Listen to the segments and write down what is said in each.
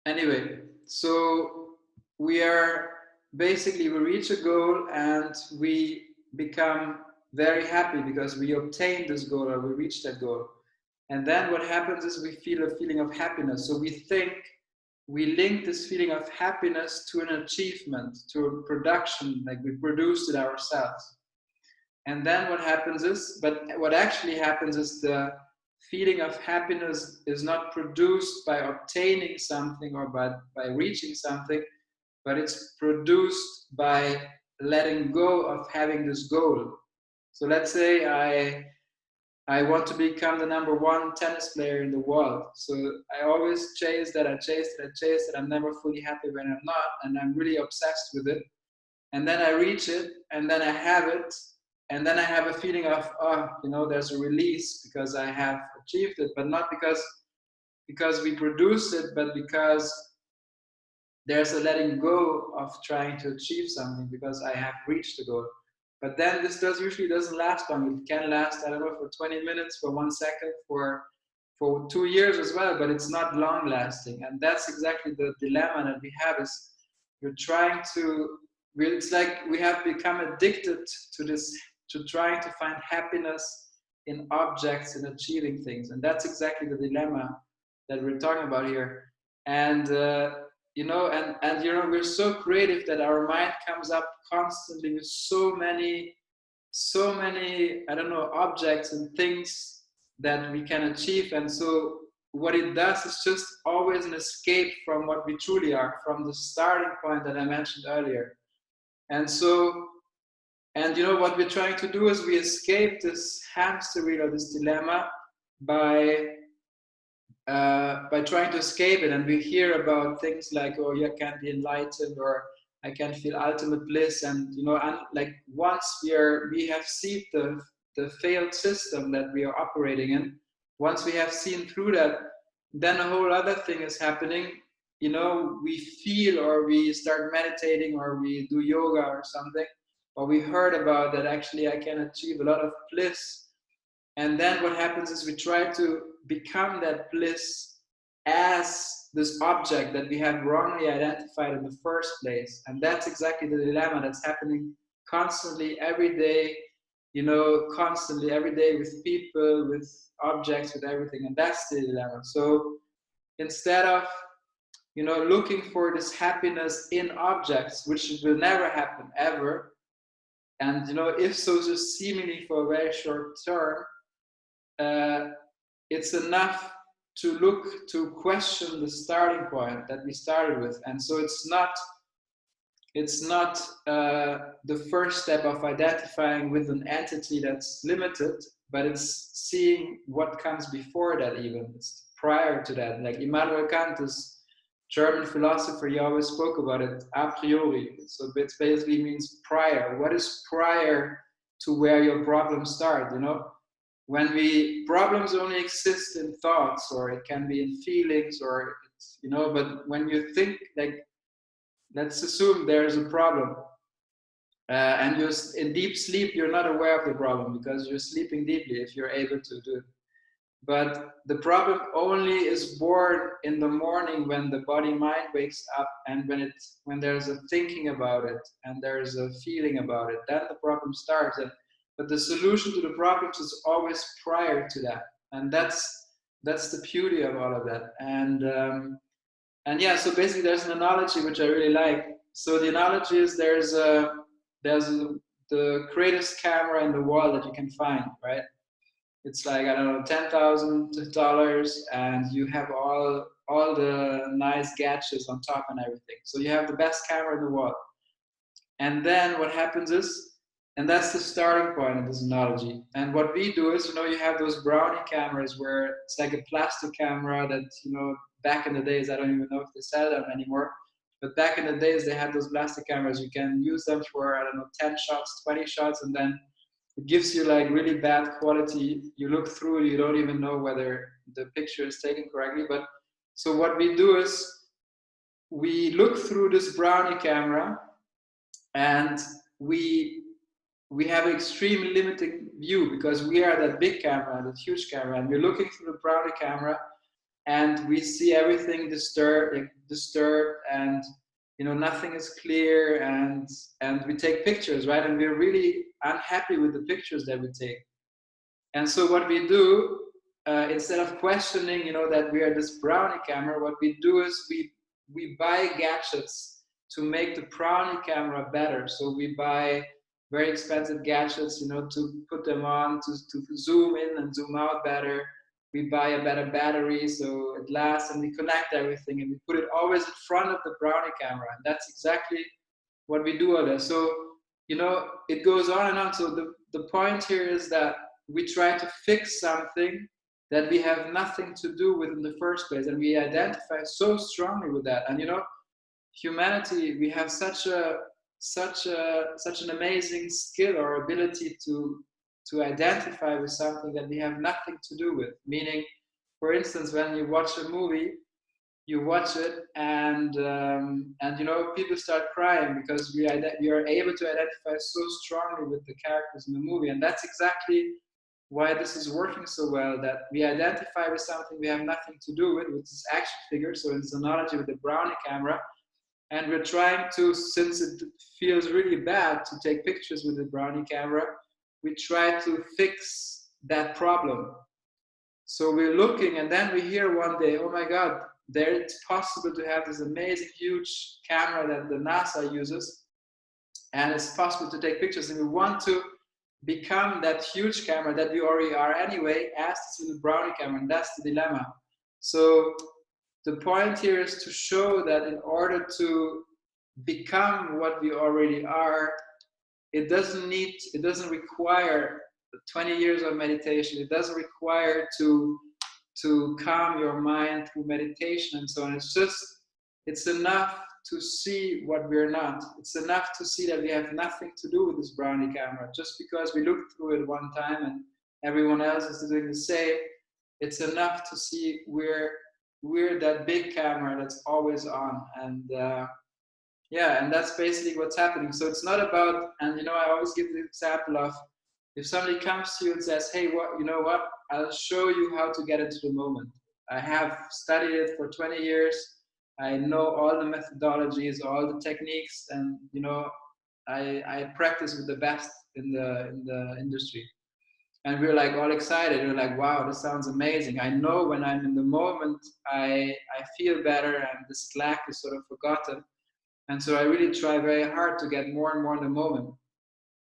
Anyway, so we are basically, we reach a goal and we become very happy because we obtained this goal or we reached that goal. And then what happens is we feel a feeling of happiness. So we think we link this feeling of happiness to an achievement, to a production, like we produced it ourselves. And then what happens is, but what actually happens is the feeling of happiness is not produced by obtaining something or by reaching something, but it's produced by letting go of having this goal. So let's say I want to become the #1 tennis player in the world. So I always chase that, I chase it, I chase it. I'm never fully happy when I'm not, and I'm really obsessed with it. And then I reach it, and then I have it, and then I have a feeling of, oh, you know, there's a release because I have achieved it, but not because we produced it, but because there's a letting go of trying to achieve something because I have reached the goal. But then this usually doesn't last long. It can last, I don't know, for 20 minutes, for 1 second, for 2 years as well, but it's not long lasting. And that's exactly the dilemma that we have is we're trying to, it's like we have become addicted to this, to trying to find happiness in objects and achieving things. And that's exactly the dilemma that we're talking about here. And you know, and you know, we're so creative that our mind comes up constantly with so many, I don't know, objects and things that we can achieve. And so what it does is just always an escape from what we truly are, from the starting point that I mentioned earlier. And so, and you know, what we're trying to do is we escape this hamster wheel or this dilemma by trying to escape it. And we hear about things like, oh, you can be enlightened, or I can feel ultimate bliss. And you know, and like once we have seen the failed system that we are operating in, once we have seen through that, then a whole other thing is happening. You know, we feel, or we start meditating, or we do yoga or something, or we heard about that actually I can achieve a lot of bliss. And then what happens is we try to become that bliss as this object that we have wrongly identified in the first place. And that's exactly the dilemma that's happening constantly every day, you know, constantly every day with people, with objects, with everything. And that's the dilemma. So instead of, you know, looking for this happiness in objects, which will never happen ever, and you know, if so, just seemingly for a very short term, uh, it's enough to look to question the starting point that we started with. And so it's not the first step of identifying with an entity that's limited, but it's seeing what comes before that. Even it's prior to that. Like Immanuel Kant, this German philosopher, he always spoke about it a priori. So it basically means prior. What is prior to where your problems start? You know, when we problems only exist in thoughts, or it can be in feelings, or it's, you know, but when you think, like, let's assume there's a problem, and you're in deep sleep, you're not aware of the problem because you're sleeping deeply if you're able to do it. But the problem only is born in the morning when the body mind wakes up, and when there's a thinking about it and there's a feeling about it, then the problem starts. But the solution to the problems is always prior to that, and that's the beauty of all of that. And yeah, so basically there's an analogy which I really like. So the analogy is there's the greatest camera in the world that you can find, right? It's like, I don't know, $10,000, and you have all the nice gadgets on top and everything. So you have the best camera in the world. And then what happens is, and that's the starting point of this analogy. And what we do is, you know, you have those brownie cameras where it's like a plastic camera that, you know, back in the days, I don't even know if they sell them anymore. But back in the days, they had those plastic cameras. You can use them for, I don't know, 10 shots, 20 shots, and then it gives you like really bad quality. You look through, you don't even know whether the picture is taken correctly. But so what we do is we look through this brownie camera, and we have an extremely limited view because we are that big camera, that huge camera, and we're looking through the brownie camera, and we see everything disturbed, and nothing is clear, and we take pictures, right? And we're really unhappy with the pictures that we take. And so what we do, instead of questioning, that we are this brownie camera, what we do is we buy gadgets to make the brownie camera better. So we buy very expensive gadgets, to put them on, to zoom in and zoom out better. We buy a better battery so it lasts, and we connect everything, and we put it always in front of the brownie camera. And that's exactly what we do all that. So, it goes on and on. So the point here is that we try to fix something that we have nothing to do with in the first place, and we identify so strongly with that. And humanity, we have such an amazing skill or ability to identify with something that we have nothing to do with. Meaning, for instance, when you watch a movie, you watch it, and people start crying because we are able to identify so strongly with the characters in the movie. And that's exactly why this is working so well, that we identify with something we have nothing to do with this action figure. So it's an analogy with the brownie camera, and we're trying to, since it feels really bad to take pictures with the brownie camera, we try to fix that problem. So we're looking, and then we hear one day, oh my God, it's possible to have this amazing, huge camera that the NASA uses, and it's possible to take pictures, and we want to become that huge camera that we already are anyway, as this little brownie camera, and that's the dilemma. So the point here is to show that in order to become what we already are, it doesn't require 20 years of meditation. It doesn't require to calm your mind through meditation and so on. It's enough to see what we're not. It's enough to see that we have nothing to do with this brownie camera. Just because we looked through it one time and everyone else is doing the same, it's enough to see we're that big camera that's always on. And and that's basically what's happening. So it's not about, and I always give the example of, if somebody comes to you and says, hey, what, I'll show you how to get into the moment. I have studied it for 20 years. I know all the methodologies, all the techniques, and I practice with the best in the industry. And we're like all excited. We're like, wow, this sounds amazing. I know when I'm in the moment, I feel better, and the slack is sort of forgotten. And so I really try very hard to get more and more in the moment.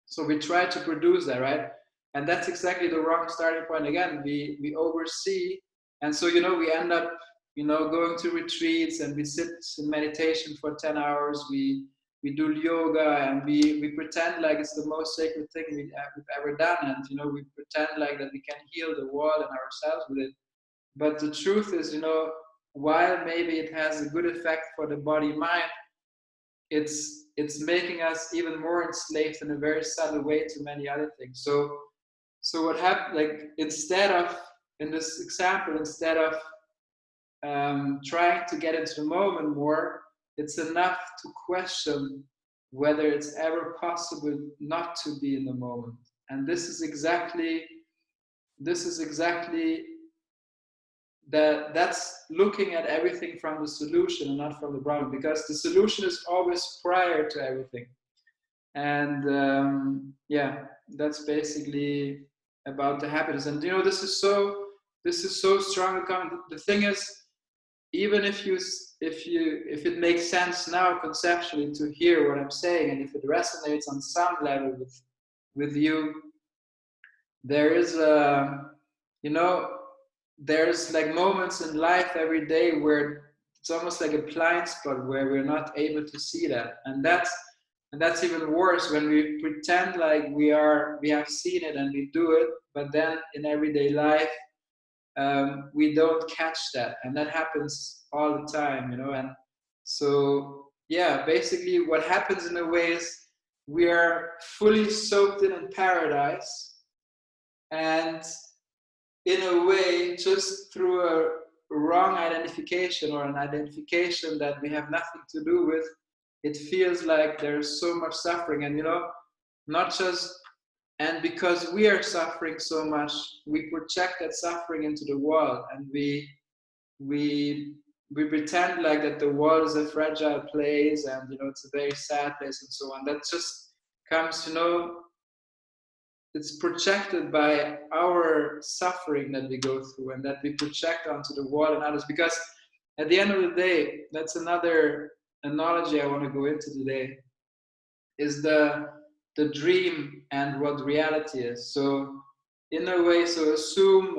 So we try to produce that, right? And that's exactly the wrong starting point. Again, we oversee, and so we end up going to retreats, and we sit in meditation for 10 hours. We do yoga, and we pretend like it's the most sacred thing we've ever done, and we pretend like that we can heal the world and ourselves with it. But the truth is, while maybe it has a good effect for the body mind, it's making us even more enslaved in a very subtle way to many other things. So what happened, like, instead of, in this example, instead of trying to get into the moment more, it's enough to question whether it's ever possible not to be in the moment. And this is exactly that's looking at everything from the solution and not from the problem, because the solution is always prior to everything. And that's basically about the happiness. And this is so strong. The thing is, even if it makes sense now conceptually to hear what I'm saying, and if it resonates on some level with you, there is there's like moments in life every day where it's almost like a blind spot where we're not able to see that. And that's even worse, when we pretend like we have seen it and we do it, but then in everyday life we don't catch that. And that happens all the time, and so basically what happens in a way is we are fully soaked in paradise, and in a way, just through a wrong identification, or an identification that we have nothing to do with, it feels like there's so much suffering. And not just, and because we are suffering so much, we project that suffering into the world, and we we we pretend like that the world is a fragile place, and it's a very sad place and so on. That just comes, it's projected by our suffering that we go through and that we project onto the world and others. Because at the end of the day, that's another analogy I want to go into today, is the dream and what reality is. So in a way, so assume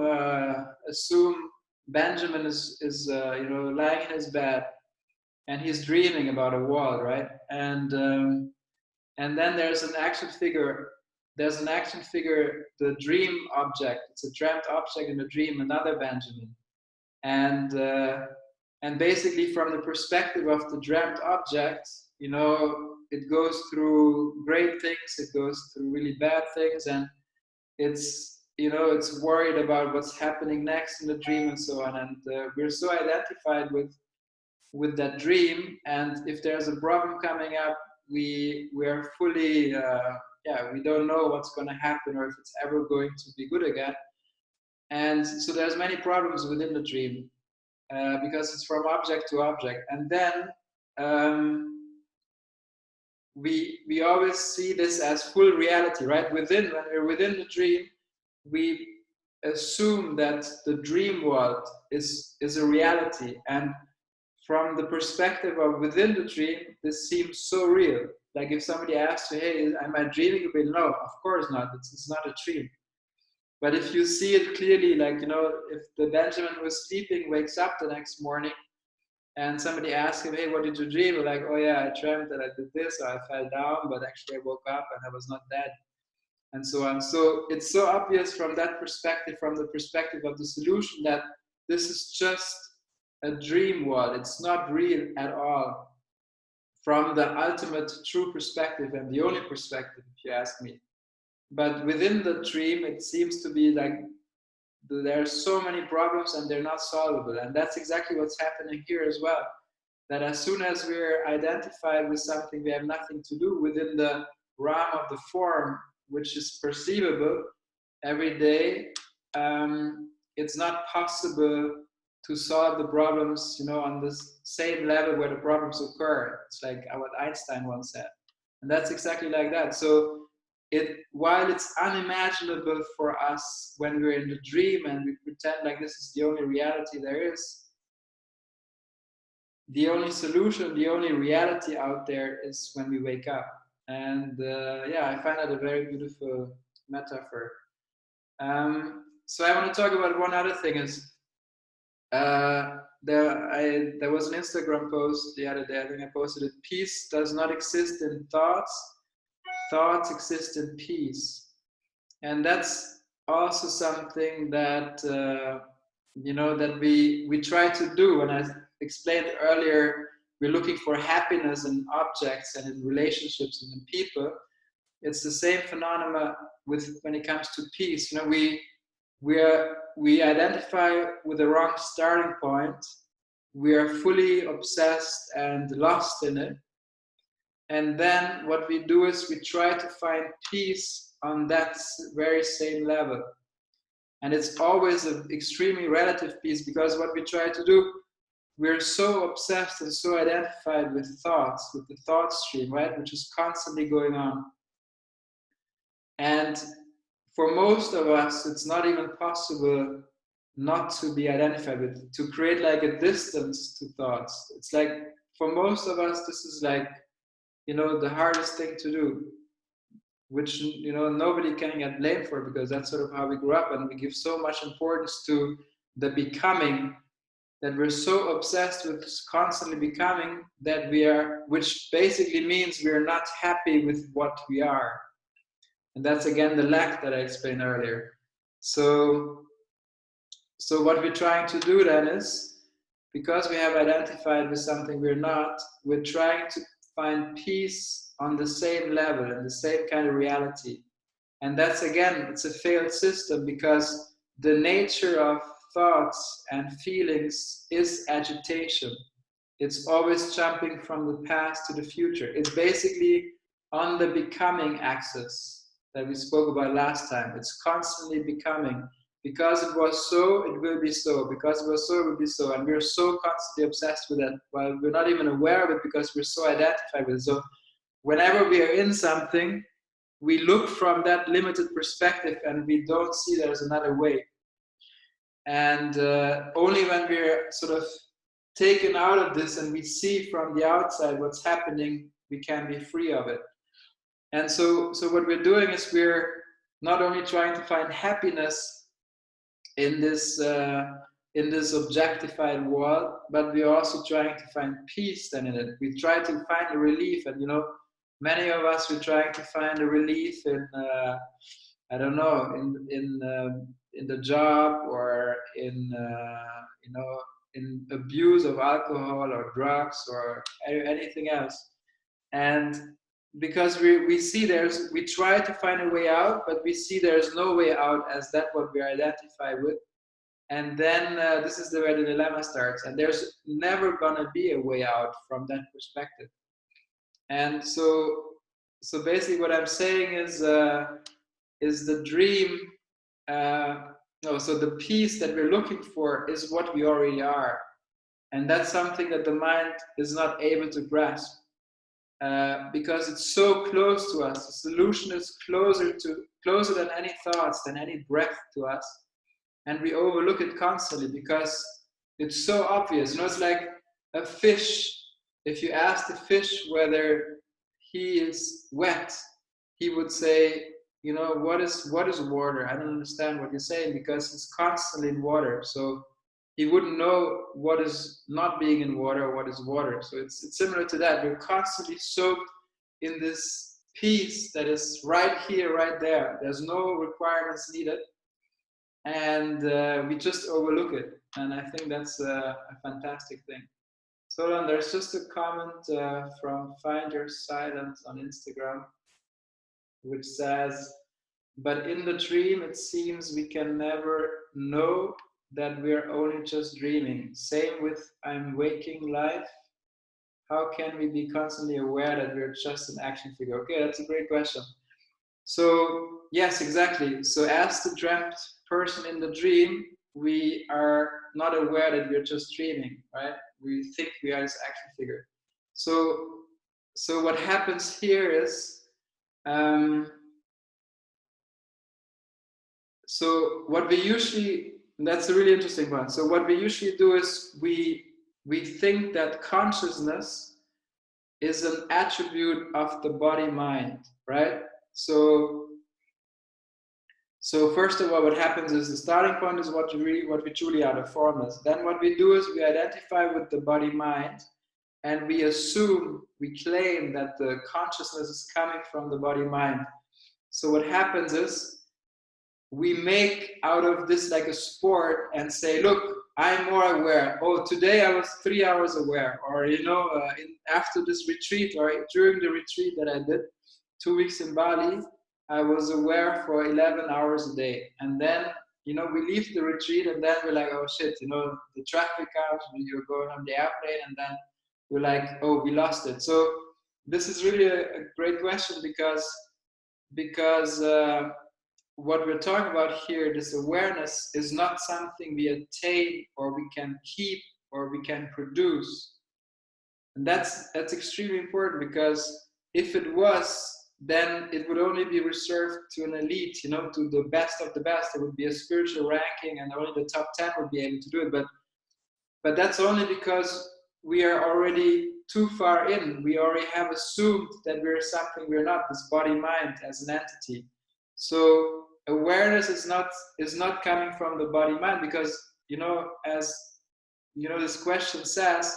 Benjamin is lying in his bed and he's dreaming about a wall, right? And then there's an action figure. There's an action figure, the dream object. It's a dreamt object in the dream, another Benjamin. And basically, from the perspective of the dreamt object, it goes through great things, it goes through really bad things, and it's worried about what's happening next in the dream and so on. And we're so identified with that dream, and if there's a problem coming up, we are fully we don't know what's going to happen or if it's ever going to be good again. And so there's many problems within the dream, because it's from object to object. And then we always see this as full reality, right? When we're within the dream, we assume that the dream world is a reality. And from the perspective of within the dream, this seems so real. Like if somebody asks you, hey, am I dreaming? You will know, of course not. It's not a dream. But if you see it clearly, like, if the Benjamin who was sleeping wakes up the next morning and somebody asks him, hey, what did you dream? We're like, oh yeah, I dreamt that I did this, or I fell down, but actually I woke up and I was not dead, and so on. So it's so obvious from that perspective, from the perspective of the solution, that this is just a dream world. It's not real at all from the ultimate true perspective, and the only perspective, if you ask me. But within the dream, it seems to be like there are so many problems and they're not solvable. And that's exactly what's happening here as well. That as soon as we're identified with something we have nothing to do within the realm of the form, which is perceivable every day, it's not possible to solve the problems, on the same level where the problems occur. It's like what Einstein once said. And that's exactly like that. So while it's unimaginable for us when we're in the dream and we pretend like this is the only reality there is, the only solution, the only reality out there is when we wake up. And I find that a very beautiful metaphor. So I want to talk about one other thing. Is there was an Instagram post the other day, I think I posted it, peace does not exist in thoughts, thoughts exist in peace. And that's also something that that we try to do. And I explained earlier, we're looking for happiness in objects and in relationships and in people. It's the same phenomena when it comes to peace. We identify with the wrong starting point. We are fully obsessed and lost in it. And then what we do is we try to find peace on that very same level. And it's always an extremely relative peace, because what we try to do, we're so obsessed and so identified with thoughts, with the thought stream, right, which is constantly going on. And for most of us, it's not even possible not to be identified with, to create like a distance to thoughts. It's like, for most of us, this is like, the hardest thing to do, which, nobody can get blamed for, because that's sort of how we grew up, and we give so much importance to the becoming, that we're so obsessed with constantly becoming, that which basically means we're not happy with what we are. And that's again the lack that I explained earlier. So what we're trying to do then is, because we have identified with something we're not, we're trying to find peace on the same level and the same kind of reality. And that's, again, it's a failed system, because the nature of thoughts and feelings is agitation. It's always jumping from the past to the future. It's basically on the becoming axis that we spoke about last time. It's constantly becoming. Because it was so, it will be so. Because it was so, it will be so. And we're so constantly obsessed with that, while we're not even aware of it because we're so identified with it. So whenever we are in something, we look from that limited perspective and we don't see there's another way. And only when we're sort of taken out of this and we see from the outside what's happening, we can be free of it. And so what we're doing is we're not only trying to find happiness in this objectified world, but we're also trying to find peace then in it. We try to find a relief, and many of us are trying to find a relief in I don't know, in the job, or in in abuse of alcohol or drugs or anything else. And because we see we try to find a way out, but we see there's no way out, as that what we identify with. And then this is where the dilemma starts, and there's never gonna be a way out from that perspective. And so basically what I'm saying is the dream, no, so the peace that we're looking for is what we already are. And that's something that the mind is not able to grasp, because it's so close to us. The solution is closer than any thoughts, than any breath to us. And we overlook it constantly because it's so obvious. It's like a fish. If you ask the fish whether he is wet, he would say, what is water? I don't understand what you're saying, because he's constantly in water. So he wouldn't know what is not being in water or what is water. So it's similar to that. We're constantly soaked in this peace that is right here, right there. There's no requirements needed. And we just overlook it. And I think that's a fantastic thing. So then there's just a comment from Find Your Silence on Instagram, which says, but in the dream, it seems we can never know that we're only just dreaming. Same with I'm waking life. How can we be constantly aware that we're just an action figure? Okay, that's a great question. So yes, exactly. So as the dreamt person in the dream, we are not aware that we're just dreaming, right? We think we are this action figure. So what happens here is, so what we usually, that's a really interesting one. So what we usually do is we think that consciousness is an attribute of the body mind, right? So first of all, what happens is the starting point is what we truly are, the formless. Then what we do is we identify with the body mind, and we assume, we claim that the consciousness is coming from the body mind. So what happens is we make out of this like a sport and say, look, I'm more aware. Oh, today I was 3 hours aware. Or, after this retreat, or during the retreat that I did 2 weeks in Bali, I was aware for 11 hours a day. And then, we leave the retreat, and then we're like, oh shit, the traffic comes, you're going on the airplane, and then we're like, oh, we lost it. So this is really a great question, because what we're talking about here, this awareness, is not something we attain or we can keep or we can produce. And that's extremely important, because if it was, then it would only be reserved to an elite, to the best of the best. There would be a spiritual ranking, and only the top 10 would be able to do it. But that's only because we are already too far in. We already have assumed that we're something we're not, this body mind as an entity. So awareness is not coming from the body mind, because as this question says,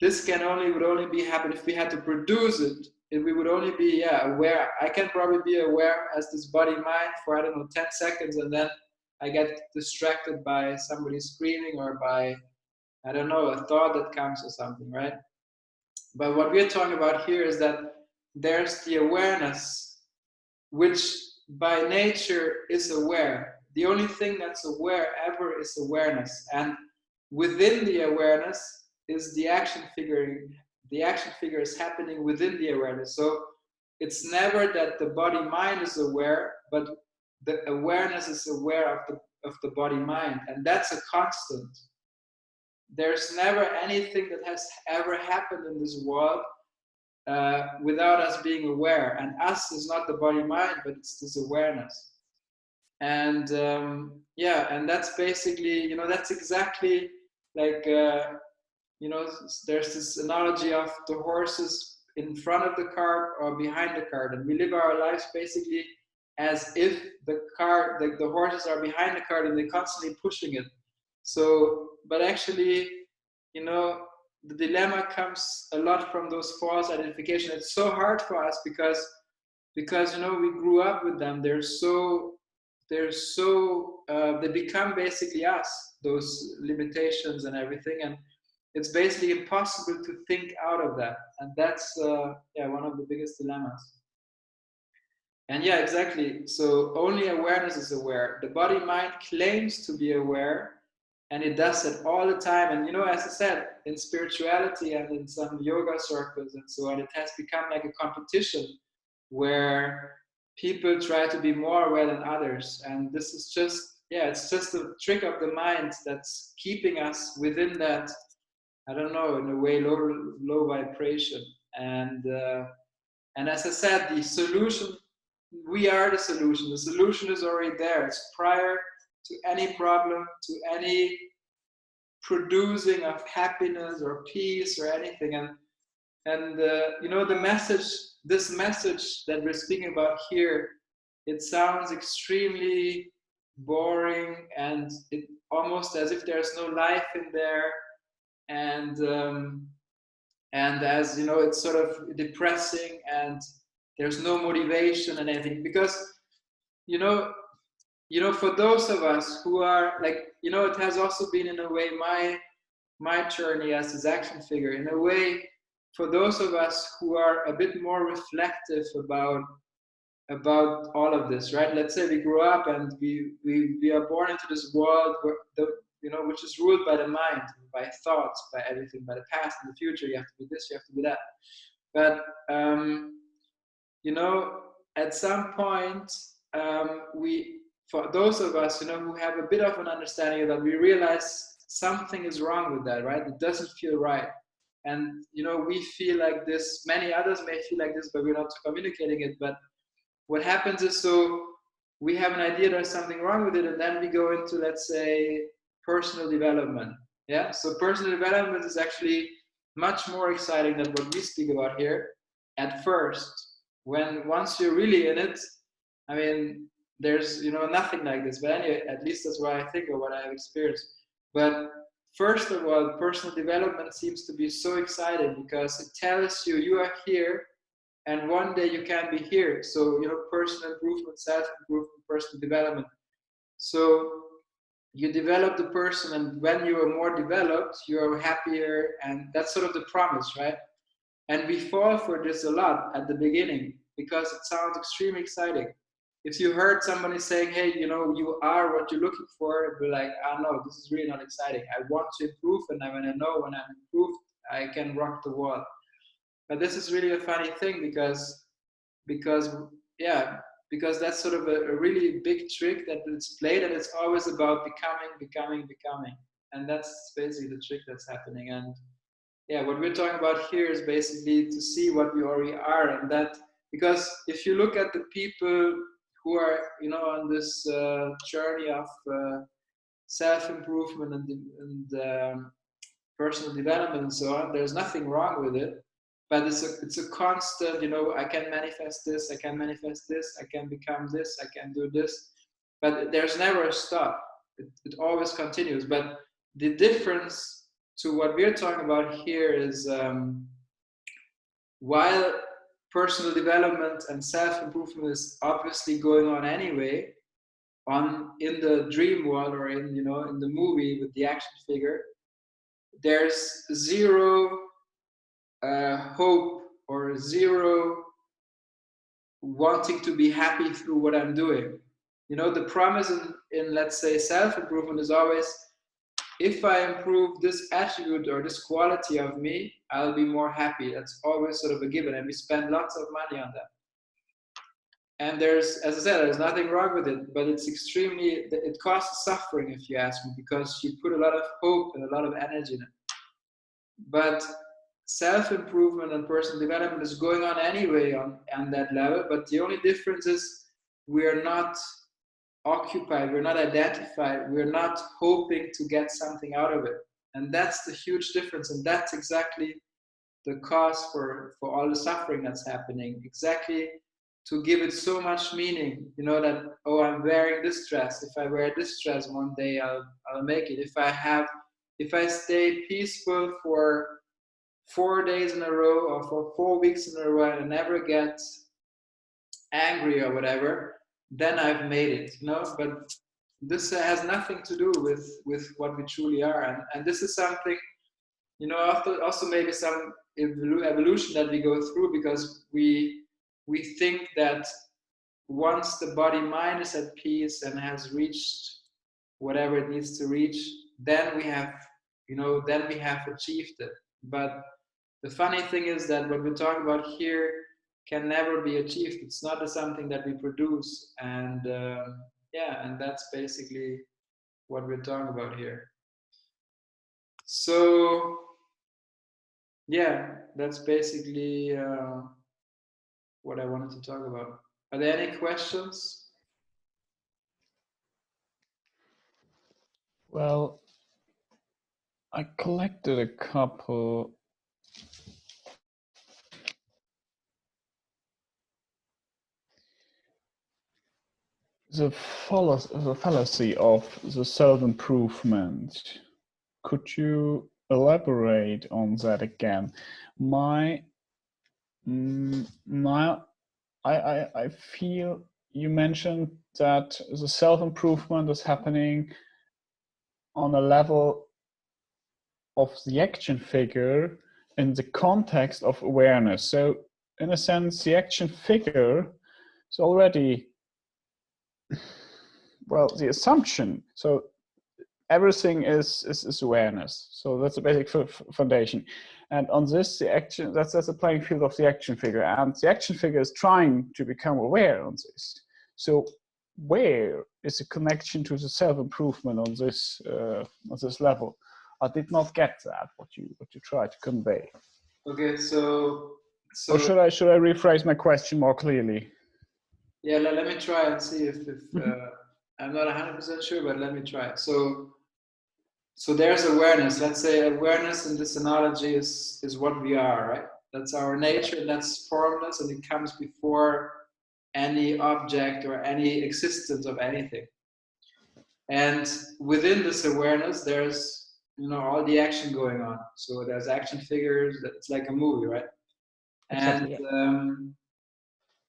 this would only be happen if we had to produce it. If we would only be aware. I can probably be aware as this body mind for 10 seconds, and then I get distracted by somebody screaming, or by a thought that comes or something, right? But what we're talking about here is that there's the awareness, which by nature is aware. The only thing that's aware ever is awareness. And within the awareness is the action figure. The action figure is happening within the awareness. So it's never that the body mind is aware, but the awareness is aware of of the body mind, and that's a constant. There's never anything that has ever happened in this world without us being aware. And us is not the body mind, but it's this awareness. And yeah, and that's basically, you know, that's exactly like, you know, there's this analogy of the horses in front of the cart or behind the cart. And we live our lives basically as if the cart, the horses are behind the cart and they're constantly pushing it. So, but actually, you know, the dilemma comes a lot from those false identification. It's so hard for us because you know, we grew up with them. They become basically us, those limitations and everything, and it's basically impossible to think out of that. And that's yeah, one of the biggest dilemmas. And yeah, exactly. So only awareness is aware. The body mind claims to be aware, and it does it all the time. And you know, as I said, in spirituality and in some yoga circles and so on, it has become like a competition where people try to be more aware than others. And this is just, yeah, it's just a trick of the mind that's keeping us within that, I don't know, in a way, low vibration. And as I said, the solution, we are the solution. The solution is already there. It's prior to any problem, to any producing of happiness or peace or anything. And you know, the message, this message that we're speaking about here, it sounds extremely boring and it almost as if there's no life in there. And as you know, it's sort of depressing and there's no motivation and anything, because you know, for those of us who are like, you know, it has also been in a way my journey as this action figure, in a way, for those of us who are a bit more reflective about all of this, right? Let's say we grew up and we are born into this world where you know, which is ruled by the mind, by thoughts, by everything, by the past and the future. You have to be this, you have to be that. But you know, at some point, for those of us, you know, who have a bit of an understanding of that, we realize something is wrong with that, right? It doesn't feel right. And, you know, we feel like this, many others may feel like this, but we're not communicating it. But what happens is, so we have an idea there's something wrong with it, and then we go into, let's say, personal development. Yeah, so personal development is actually much more exciting than what we speak about here at first. When once you're really in it, I mean, there's, you know, nothing like this. But anyway, at least that's what I think or what I have experienced. But first of all, personal development seems to be so exciting because it tells you you are here and one day you can be here. So, you know, personal improvement, self-improvement, personal development. So you develop the person, and when you are more developed, you are happier, and that's sort of the promise, right? And we fall for this a lot at the beginning because it sounds extremely exciting. If you heard somebody saying, hey, you know, you are what you're looking for, it'd be like, oh no, this is really not exciting. I want to improve, and when I know when I'm improved, I can rock the world. But this is really a funny thing because yeah, because that's sort of a really big trick that it's played, and it's always about becoming. And that's basically the trick that's happening. And yeah, what we're talking about here is basically to see what we already are. And that, because if you look at the people who are, you know, on this journey of self-improvement and personal development and so on, there's nothing wrong with it. But it's a constant, you know, I can manifest this, I can manifest this, I can become this, I can do this. But there's never a stop. It always continues. But the difference to what we're talking about here is while personal development and self-improvement is obviously going on anyway, in the dream world or in, you know, in the movie with the action figure, there's zero hope or zero wanting to be happy through what I'm doing. You know, the promise in let's say self-improvement is always, if I improve this attribute or this quality of me, I'll be more happy. That's always sort of a given, and we spend lots of money on that. and there's, as I said, there's nothing wrong with it, but it's extremely, it causes suffering, if you ask me, because you put a lot of hope and a lot of energy in it. But self-improvement and personal development is going on anyway on that level, but the only difference is we're not occupied, we're not identified, we're not hoping to get something out of it. And that's the huge difference, and that's exactly the cause for all the suffering that's happening. Exactly, to give it so much meaning, you know, that, oh, I'm wearing this dress. If I wear this dress one day, I'll make it. If I stay peaceful for 4 days in a row or for 4 weeks in a row and never get angry or whatever, then I've made it, you know. But this has nothing to do with what we truly are, and this is something, you know, also maybe some evolution that we go through, because we think that once the body mind is at peace and has reached whatever it needs to reach, then we have, you know, then we have achieved it. But the funny thing is that what we talk about here can never be achieved. It's not something that we produce, and yeah, and that's basically what we're talking about here. So yeah, that's basically what I wanted to talk about. Are there any questions? Well, I collected a couple. The fallacy of the self-improvement. Could you elaborate on that again? I feel you mentioned that the self-improvement is happening on a level of the action figure in the context of awareness. So in a sense, the action figure is already, well, the assumption. So everything is awareness. So that's a basic foundation. And on this, the action, that's the playing field of the action figure. And the action figure is trying to become aware on this. So where is the connection to the self-improvement on this level? I did not get that, what you try to convey. Okay, so Or should I rephrase my question more clearly? Yeah, let me try and see if I'm not 100% sure, but let me try. So there's awareness. Let's say awareness in this analogy is what we are, right? That's our nature, and that's formless, and it comes before any object or any existence of anything. And within this awareness, there's, you know, all the action going on. So there's action figures. It's like a movie, right? Exactly,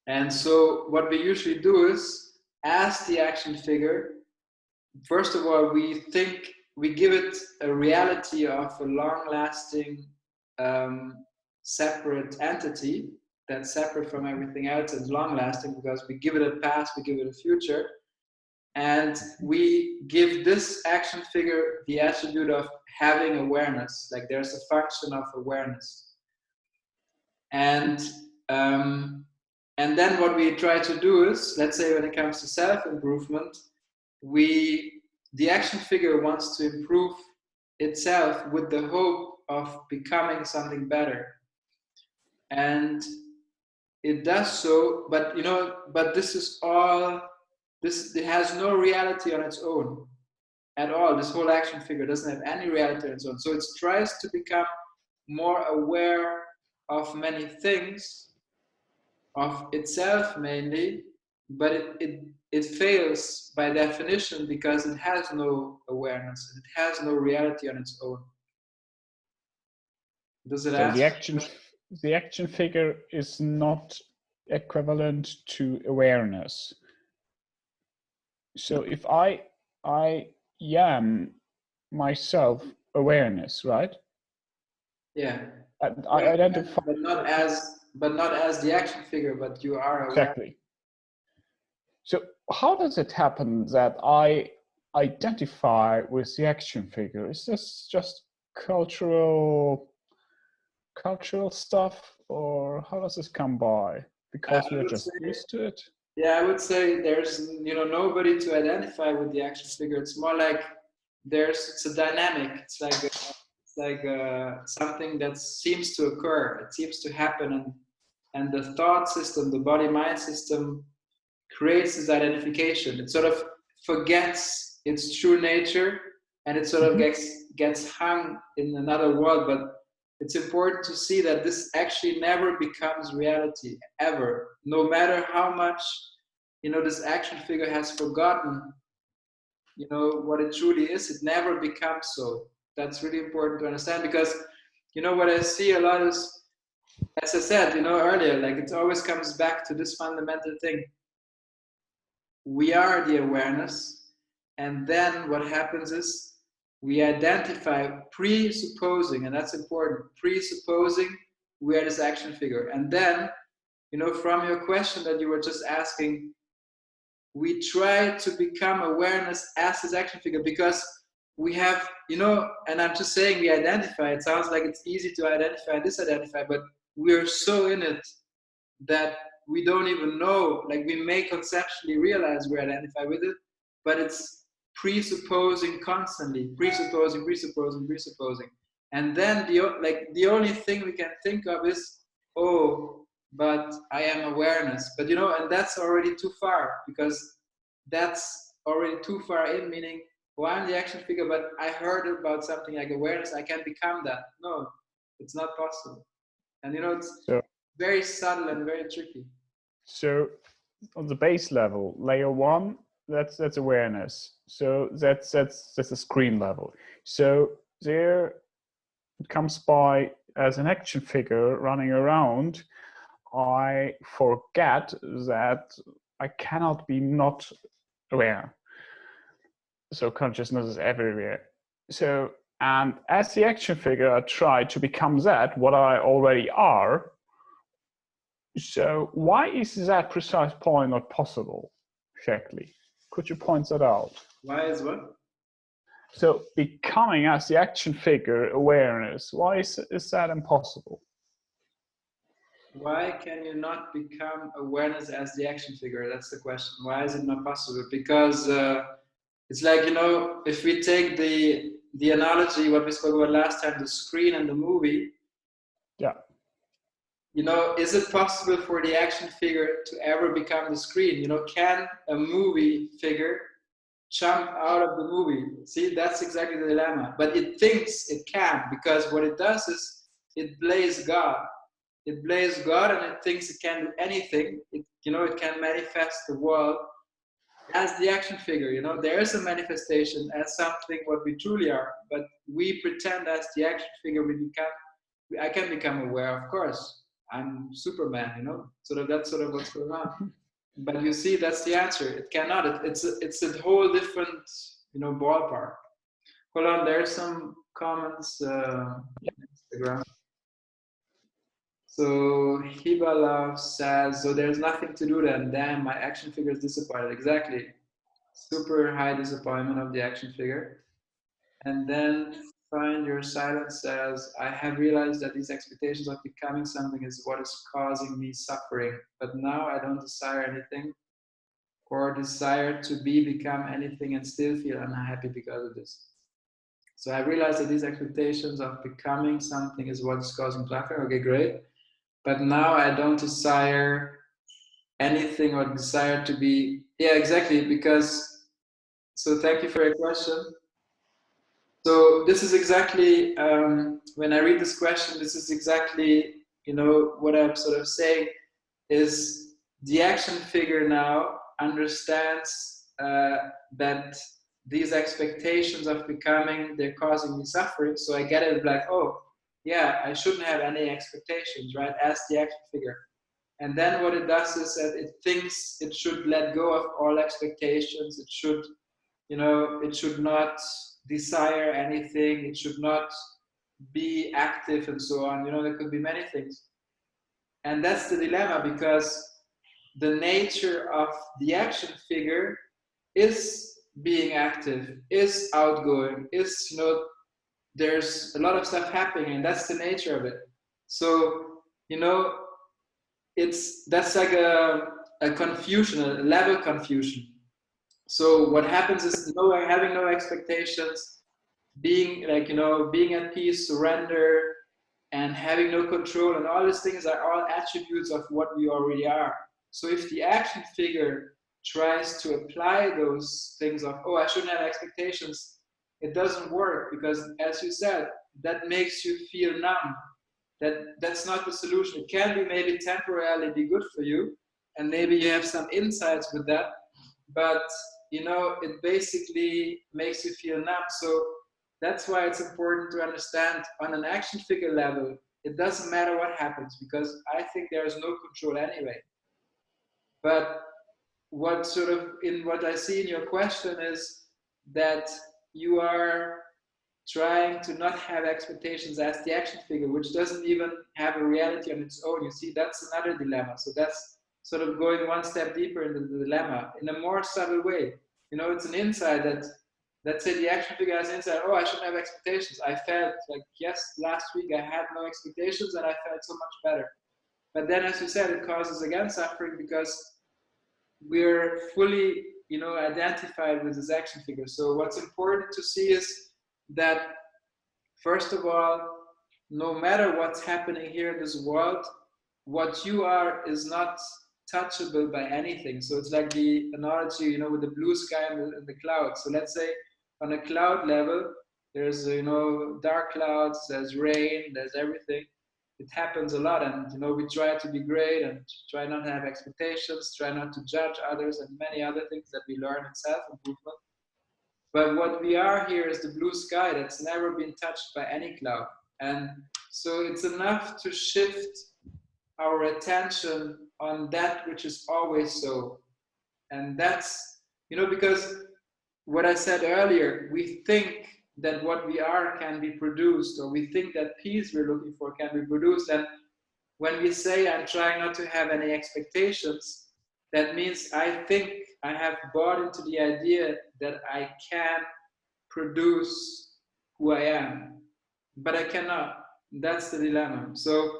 and so what we usually do is, as the action figure, first of all, we give it a reality of a long-lasting, separate entity that's separate from everything else and long-lasting, because we give it a past, we give it a future, and we give this action figure the attribute of having awareness. Like there's a function of awareness, and then what we try to do is, let's say when it comes to self-improvement, the action figure wants to improve itself with the hope of becoming something better. And it does so, but you know, but this is all, it has no reality on its own at all. This whole action figure doesn't have any reality on its own. So it tries to become more aware of many things, of itself mainly, but it fails by definition, because it has no awareness, it has no reality on its own. Does it answer? The action figure is not equivalent to awareness. So if I am myself awareness, right? Yeah. I identify, but not as the action figure, but you are aware. Exactly. So how does it happen that I identify with the action figure? Is this just cultural stuff, or how does this come by? Because we are just used to it? Yeah, I would say there's, you know, nobody to identify with the action figure. It's more like it's a dynamic. It's like something that seems to occur. It seems to happen, and the thought system, the body mind system, creates this identification. It sort of forgets its true nature, and it sort of Mhm. gets hung in another world. But it's important to see that this actually never becomes reality ever, no matter how much, you know, this action figure has forgotten, you know, what it truly is. It never becomes so. That's really important to understand, because, you know, what I see a lot is, as I said, you know, earlier, like it always comes back to this fundamental thing. We are the awareness, and then what happens is we identify, presupposing, and that's important, presupposing we are this action figure. And then, you know, from your question that you were just asking, we try to become awareness as this action figure, because we have, you know, and I'm just saying we identify. It sounds like it's easy to identify and disidentify, but we're so in it that we don't even know, like we may conceptually realize we identify with it, but it's presupposing constantly, presupposing. And then the only thing we can think of is, oh, but I am awareness. But you know, and that's already too far, because that's already too far in, meaning, well, I'm the action figure, but I heard about something like awareness, I can become that. No, it's not possible. And you know, it's So, very subtle and very tricky. so on the base level, layer one, that's awareness. So that's a screen level. So there it comes by as an action figure running around. I forget that I cannot be not aware. So consciousness is everywhere. So, and as the action figure, I try to become that, what I already are. So why is that precise point not possible? Exactly. Could you point that out? Why is what? So becoming as the action figure awareness, why is that impossible? Why can you not become awareness as the action figure? That's the question. Why is it not possible? Because it's like, you know, if we take the analogy what we spoke about last time, the screen and the movie, Yeah. you know, is it possible for the action figure to ever become the screen? You know, can a movie figure jump out of the movie? See, that's exactly the dilemma. But it thinks it can, because what it does is it blames God. It blames God, and it thinks it can do anything. It, you know, it can manifest the world as the action figure. You know, there is a manifestation as something what we truly are, but we pretend as the action figure we become. I can become aware, of course. I'm Superman, you know. Sort of that's sort of what's going on. But you see, that's the answer. It cannot. It's a whole different, you know, ballpark. Hold on, there's some comments on Instagram. So Hibala says, so there's nothing to do then. Damn, my action figure is disappointed. Exactly. Super high disappointment of the action figure. And then Find Your Silence says, I have realized that these expectations of becoming something is what is causing me suffering. But now I don't desire anything or desire to become anything and still feel unhappy because of this. So I realized that these expectations of becoming something is what is causing suffering. Okay, great. But now I don't desire anything or desire to be. Yeah, exactly. Because, so thank you for your question. So this is exactly, when I read this question, this is exactly, you know, what I'm sort of saying is the action figure now understands that these expectations of becoming, they're causing me suffering. So I get it like, oh, yeah, I shouldn't have any expectations, right? As the action figure. And then what it does is that it thinks it should let go of all expectations. It should, you know, it should not desire anything. It should not be active and so on. You know, there could be many things. And that's the dilemma, because the nature of the action figure is being active, is outgoing, is, you know, there's a lot of stuff happening, and that's the nature of it. So, you know, that's like a confusion, a level confusion. So what happens is having no expectations, being like, being at peace, surrender, and having no control, and all these things are all attributes of what we already are. So if the action figure tries to apply those things of, oh, I shouldn't have expectations, it doesn't work, because as you said, that makes you feel numb. That's not the solution. It can be maybe temporarily be good for you, and maybe you have some insights with that, but it basically makes you feel numb. So that's why it's important to understand on an action figure level, it doesn't matter what happens, because I think there is no control anyway. But what I see in your question is that you are trying to not have expectations as the action figure, which doesn't even have a reality on its own. You see, that's another dilemma. So that's sort of going one step deeper into the dilemma in a more subtle way. It's an insight that, let's say the action figure has insight, oh, I shouldn't have expectations. I felt like, yes, last week I had no expectations and I felt so much better. But then, as you said, it causes again suffering, because we're fully, identified with this action figure. So what's important to see is that, first of all, no matter what's happening here in this world, what you are is not touchable by anything. So it's like the analogy, with the blue sky and the clouds. So let's say on a cloud level, there's, dark clouds, there's rain, there's everything. It happens a lot, and we try to be great and try not to have expectations, try not to judge others, and many other things that we learn in self-improvement. But what we are here is the blue sky that's never been touched by any cloud. And so it's enough to shift our attention on that which is always so. And that's, because what I said earlier, we think that what we are can be produced, or we think that peace we're looking for can be produced. And when we say, I'm trying not to have any expectations, that means I think I have bought into the idea that I can produce who I am, but I cannot. That's the dilemma. So,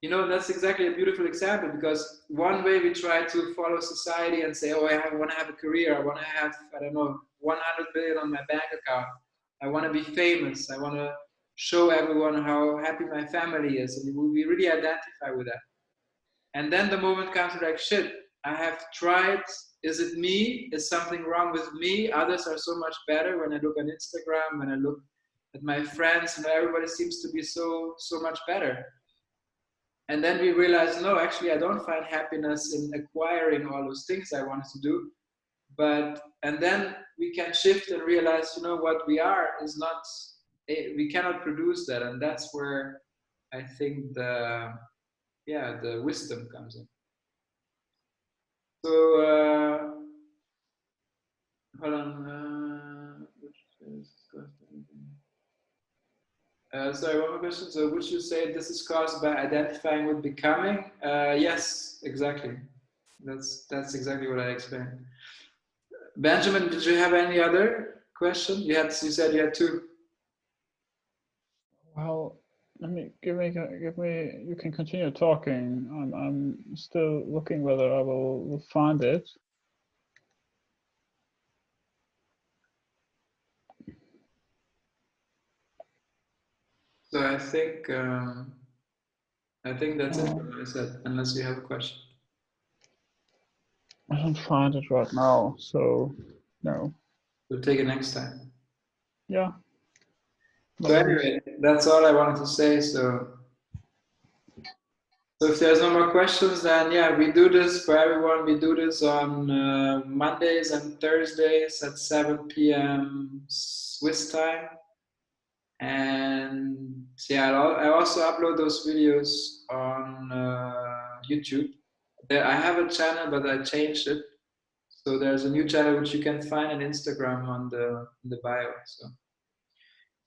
that's exactly a beautiful example, because one way we try to follow society and say, oh, I want to have a career, I want to have, I don't know, 100 billion on my bank account, I want to be famous, I want to show everyone how happy my family is, and we really identify with that. And then the moment comes to like, shit, I have tried, is it me? Is something wrong with me? Others are so much better. When I look on Instagram, when I look at my friends, everybody seems to be so much better. And then we realize, no, actually, I don't find happiness in acquiring all those things I wanted to do. And then we can shift and realize, what we are is not, we cannot produce that. And that's where I think the wisdom comes in. So, hold on. Sorry, one more question. So would you say this is caused by identifying with becoming? Yes, exactly. That's exactly what I explained. Benjamin, did you have any other question? You said you had two. Well, give me. You can continue talking. I'm still looking whether I will find it. So I think that's it. What I said, unless you have a question. I don't find it right now, so no. We'll take it next time. Yeah. So anyway, that's all I wanted to say. So if there's no more questions, then yeah, we do this for everyone. We do this on Mondays and Thursdays at 7 p.m. Swiss time. And yeah, I also upload those videos on YouTube. I have a channel, but I changed it. So there's a new channel which you can find on Instagram on the bio. So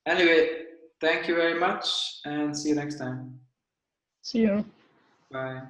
anyway, thank you very much, and see you next time. See you. Bye.